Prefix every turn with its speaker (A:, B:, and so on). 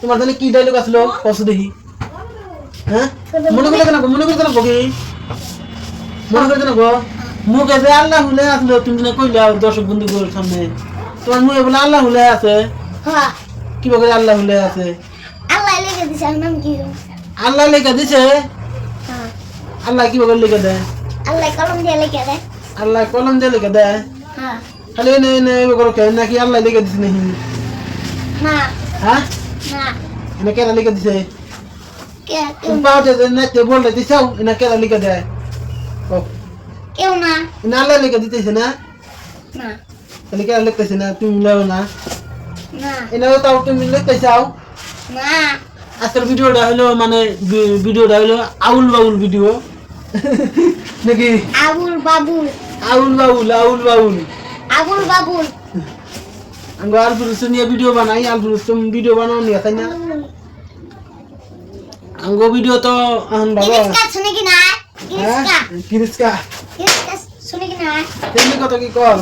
A: তোমার জানি কি ডায়লগ আসলো কষ্ট দেখি হ্যাঁ মনে করতে না মনে করতে না কি মনে করতে না গো মুখে যে আল্লাহ হুলে আসলো তুমি না কইলা দর্শক বন্ধুদের সামনে তোমার মুখে বলে আল্লাহ হুলে আছে
B: হ্যাঁ
A: কি বলে আল্লাহ হুলে আছে
B: আল্লাহ লিখে দিছে নাম কি
A: আল্লাহ লেখা দিছে
B: হ্যাঁ
A: আল্লাহ কি বলে লিখে দেয়
B: আল্লাহ কলম দিয়ে লিখে দেয়
A: আল্লাহ কলম দিয়ে লিখে দেয়
B: হ্যাঁ
A: খালি এনে করো কেন নাকি আল্লাহ লিখে দিছে নাকি
B: না
A: হ্যাঁ
B: না
A: এনে কেন লিখে দিছে
B: কে
A: তুমি পাওতে নেতে বললে দিছাও এনে কেন লিখে দেয় ও
B: কেউ না
A: এনে আল্লাহ লিখে দিতেছে না
B: না
A: তাহলে কেন লিখতেছে না তুমি লেও না
B: না
A: এনে তাও তুমি লিখতে চাও
B: না
A: আজকের ভিডিওটা হলো মানে ভিডিওটা হলো আউল বাউল ভিডিও নাকি
B: আবুল বাবুল
A: আউল বাউল আউল বাউল
B: আবুল বাবুল
A: আমরা আলফুরুস নিয়ে ভিডিও বানাই আলফুরুস তুমি ভিডিও বানাও নিয়ে তাই না আঙ্গো ভিডিও তো এখন বাবা
B: কিরিসকা শুনে কি না
A: হ্যাঁ
B: কিরিসকা
A: কিরিসকা
B: কিরিসকা শুনে কি না
A: তেমনি কত কি কর